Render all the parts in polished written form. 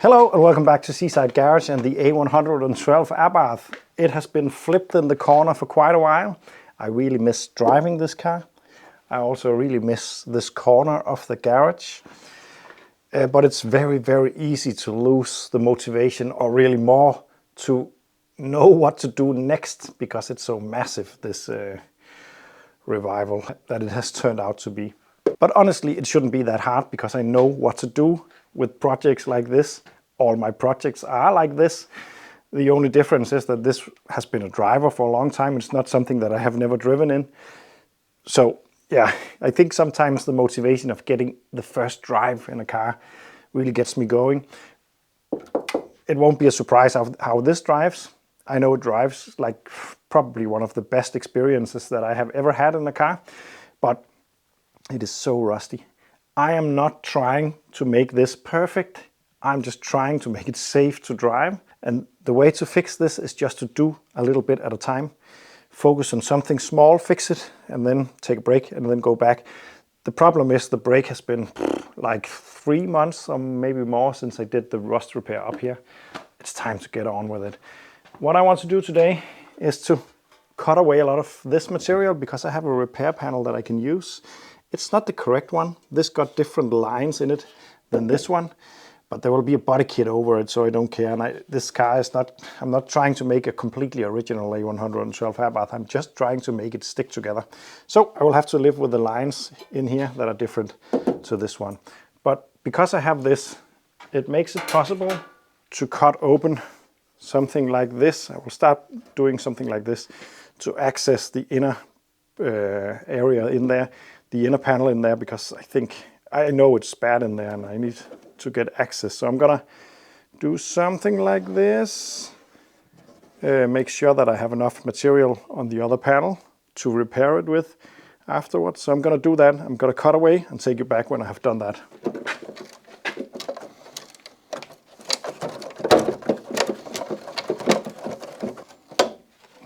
Hello and welcome back to Seaside Garage and the A112 ABARTH. It has been flipped in the corner for quite a while. I really miss driving this car. I also really miss this corner of the garage. But it's very, very easy to lose the motivation, or really more to know what to do next, because it's so massive, this revival that it has turned out to be. But honestly, it shouldn't be that hard, because I know what to do with projects like this. All my projects are like this. The only difference is that this has been a driver for a long time. It's not something that I have never driven in. So yeah, I think sometimes the motivation of getting the first drive in a car really gets me going. It won't be a surprise how this drives. I know it drives like probably one of the best experiences that I have ever had in a car, but it is so rusty. I am not trying to make this perfect. I'm just trying to make it safe to drive. And the way to fix this is just to do a little bit at a time. Focus on something small, fix it, and then take a break and then go back. The problem is the break has been like 3 months or maybe more since I did the rust repair up here. It's time to get on with it. What I want to do today is to cut away a lot of this material, because I have a repair panel that I can use. It's not the correct one. This got different lines in it than this one, but there will be a body kit over it, so I don't care. And this car is not, I'm not trying to make a completely original A112 ABARTH. I'm just trying to make it stick together. So I will have to live with the lines in here that are different to this one. But because I have this, it makes it possible to cut open something like this. I will start doing something like this to access the inner area in there, the inner panel in there, because I know it's bad in there and I need to get access. So I'm gonna do something like this, make sure that I have enough material on the other panel to repair it with afterwards. So I'm gonna do that. I'm gonna cut away and take you back when I have done that.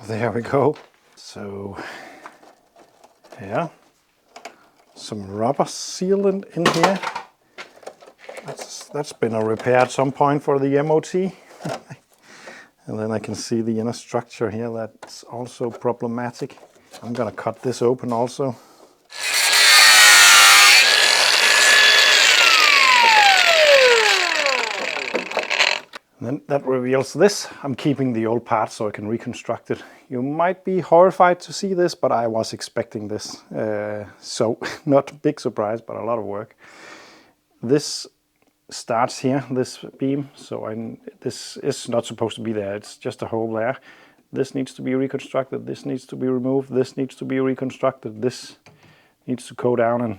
There we go. So yeah, some rubber sealant in here. That's been a repair at some point for the MOT. And then I can see the inner structure here that's also problematic. I'm gonna cut this open also. And then that reveals this. I'm keeping the old part so I can reconstruct it. You might be horrified to see this, but I was expecting this. So not a big surprise, but a lot of work. This starts here, this beam, so this is not supposed to be there. It's just a hole there. This needs to be reconstructed. This needs to be removed. This needs to be reconstructed. This needs to go down and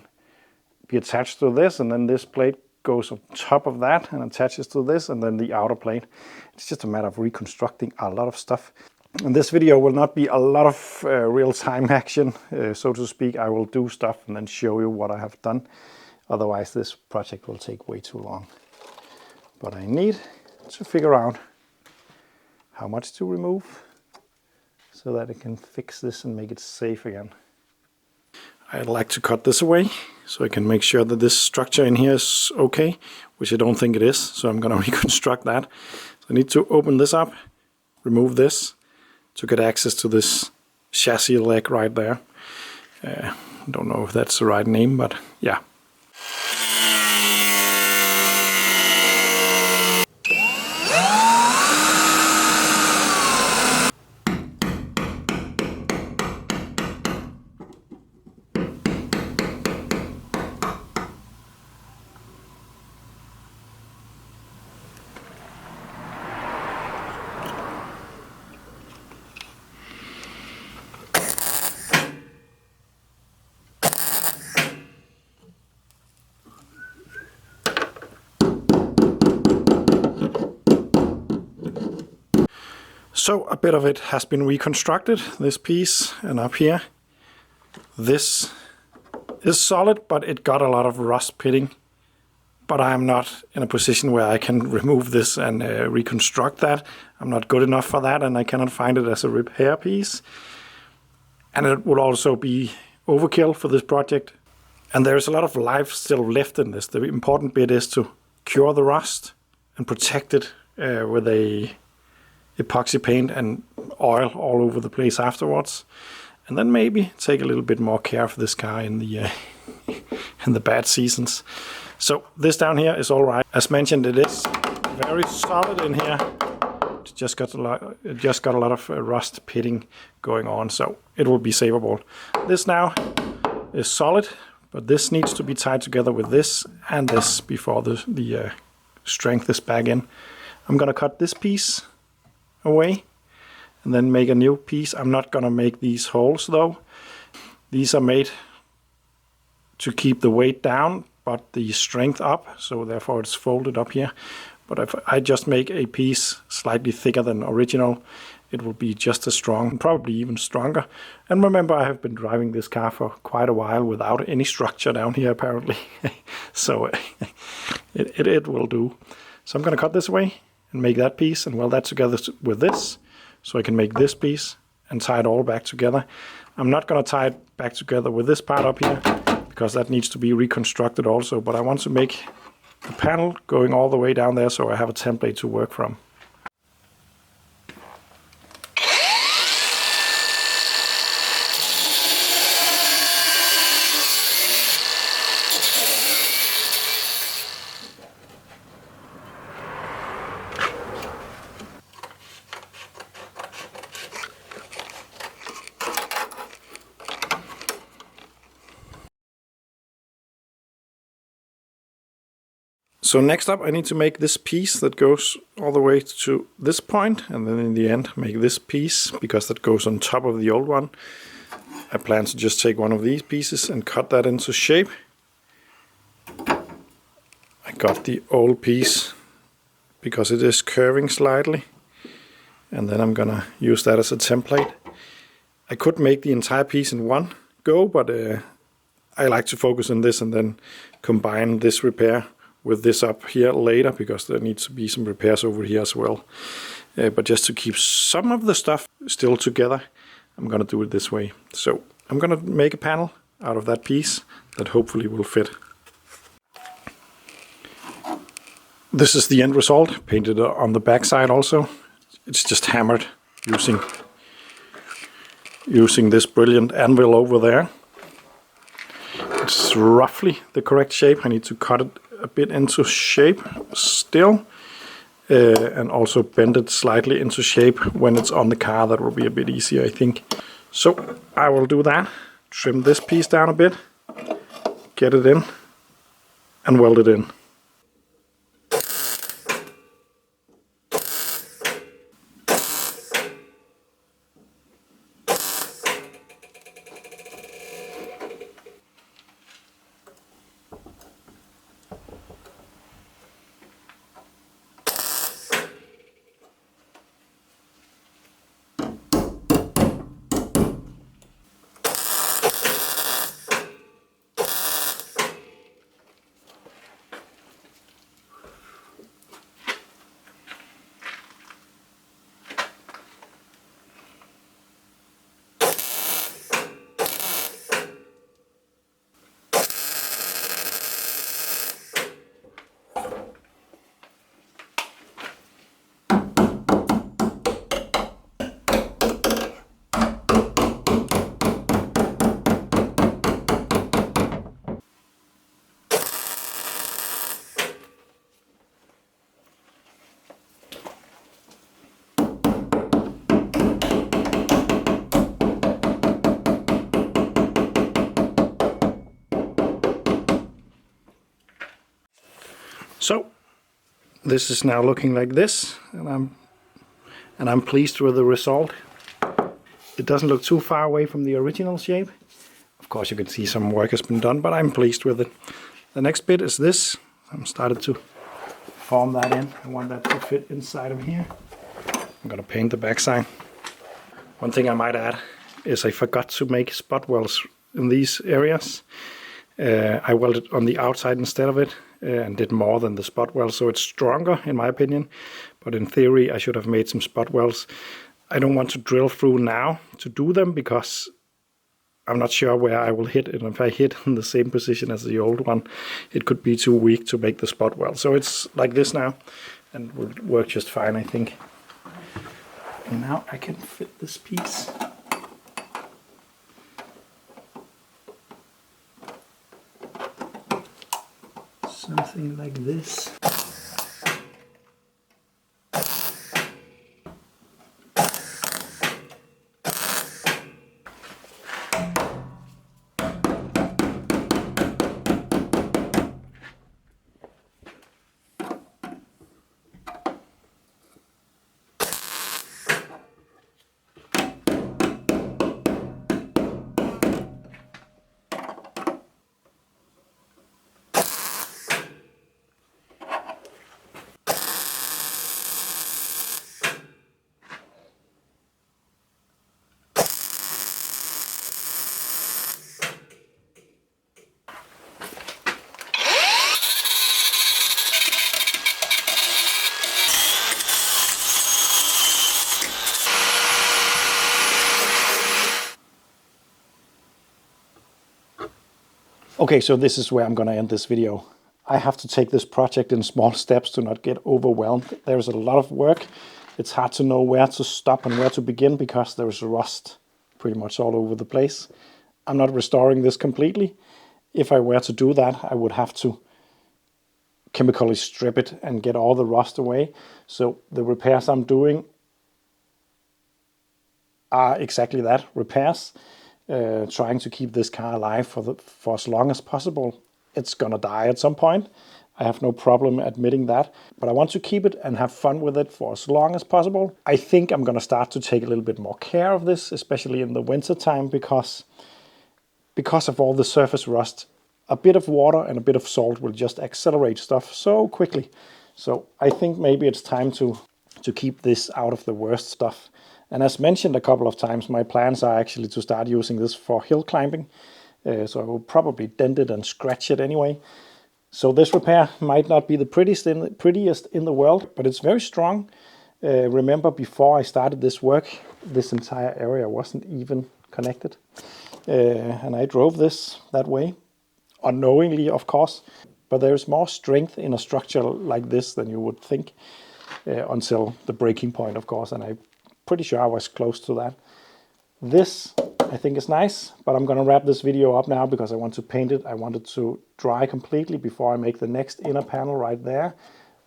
be attached to this, and then this plate goes on top of that and attaches to this, and then the outer plate. It's just a matter of reconstructing a lot of stuff. And this video will not be a lot of real-time action, so to speak. I will do stuff and then show you what I have done. Otherwise this project will take way too long. But I need to figure out how much to remove so that I can fix this and make it safe again. I'd like to cut this away so I can make sure that this structure in here is okay, which I don't think it is, so I'm gonna reconstruct that. So I need to open this up, remove this to get access to this chassis leg right there. I don't know if that's the right name, but yeah. So a bit of it has been reconstructed, this piece, and up here. This is solid, but it got a lot of rust pitting. But I am not in a position where I can remove this and reconstruct that. I'm not good enough for that, and I cannot find it as a repair piece. And it will also be overkill for this project. And there's a lot of life still left in this. The important bit is to cure the rust and protect it with a epoxy paint and oil all over the place afterwards. And then maybe take a little bit more care of this car in the in the bad seasons. So this down here is all right. As mentioned, it is very solid in here. It just got a lot of rust pitting going on, so it will be savable. This now is solid, but this needs to be tied together with this and this before the strength is back in. I'm gonna cut this piece away and then make a new piece. I'm not gonna make these holes though. These are made to keep the weight down but the strength up, so therefore it's folded up here. But if I just make a piece slightly thicker than original, it will be just as strong, probably even stronger. And remember, I have been driving this car for quite a while without any structure down here apparently. So it will do. So I'm gonna cut this away and make that piece and weld that together with this, so I can make this piece and tie it all back together. I'm not gonna tie it back together with this part up here, because that needs to be reconstructed also, but I want to make the panel going all the way down there so I have a template to work from. So next up I need to make this piece that goes all the way to this point, and then in the end make this piece, because that goes on top of the old one. I plan to just take one of these pieces and cut that into shape. I got the old piece because it is curving slightly, and then I'm gonna use that as a template. I could make the entire piece in one go, but I like to focus on this and then combine this repair with this up here later, because there needs to be some repairs over here as well. But just to keep some of the stuff still together, I'm gonna do it this way. So I'm gonna make a panel out of that piece that hopefully will fit. This is the end result, painted on the back side also. It's just hammered using this brilliant anvil over there. It's roughly the correct shape. I need to cut it a bit into shape still, and also bend it slightly into shape when it's on the car. That will be a bit easier, I think. So I will do that, trim this piece down a bit, get it in and weld it in. So this is now looking like this, and I'm pleased with the result. It doesn't look too far away from the original shape. Of course you can see some work has been done, but I'm pleased with it. The next bit is this. I'm started to form that in. I want that to fit inside of here. I'm gonna paint the backside. One thing I might add is I forgot to make spot welds in these areas. I welded on the outside instead of it, and did more than the spot weld, so it's stronger in my opinion. But in theory I should have made some spot welds. I don't want to drill through now to do them, because I'm not sure where I will hit, and if I hit in the same position as the old one, it could be too weak to make the spot weld. So it's like this now, and will work just fine, I think. And now I can fit this piece. Something like this. Okay, so this is where I'm going to end this video. I have to take this project in small steps to not get overwhelmed. There's a lot of work. It's hard to know where to stop and where to begin because there's rust pretty much all over the place. I'm not restoring this completely. If I were to do that, I would have to chemically strip it and get all the rust away. So the repairs I'm doing are exactly that, repairs. Trying to keep this car alive for as long as possible. It's gonna die at some point. I have no problem admitting that, but I want to keep it and have fun with it for as long as possible. I think I'm gonna start to take a little bit more care of this, especially in the winter time, because of all the surface rust. A bit of water and a bit of salt will just accelerate stuff so quickly. So I think maybe it's time to keep this out of the worst stuff. And as mentioned a couple of times, my plans are actually to start using this for hill climbing. So I will probably dent it and scratch it anyway. So this repair might not be the prettiest in the world, but it's very strong. Remember, before I started this work, this entire area wasn't even connected. And I drove this that way, unknowingly, of course. But there's more strength in a structure like this than you would think, until the breaking point, of course. And I'm pretty sure I was close to that. This, I think, is nice, but I'm going to wrap this video up now because I want to paint it. I want it to dry completely before I make the next inner panel right there,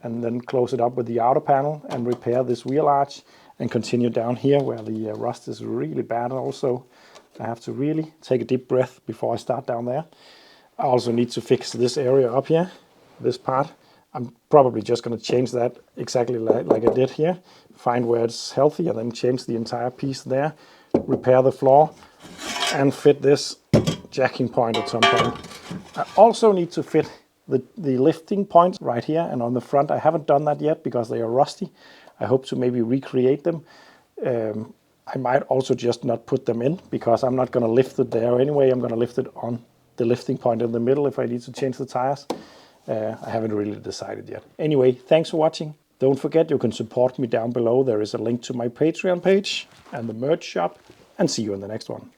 and then close it up with the outer panel and repair this wheel arch and continue down here where the rust is really bad also. I have to really take a deep breath before I start down there. I also need to fix this area up here, this part. I'm probably just going to change that exactly like I did here. Find where it's healthy and then change the entire piece there. Repair the floor and fit this jacking point at some point. I also need to fit the lifting points right here and on the front. I haven't done that yet because they are rusty. I hope to maybe recreate them. I might also just not put them in because I'm not going to lift it there anyway. I'm going to lift it on the lifting point in the middle if I need to change the tires. I haven't really decided yet. Anyway, thanks for watching. Don't forget you can support me down below. There is a link to my Patreon page and the merch shop. And see you in the next one.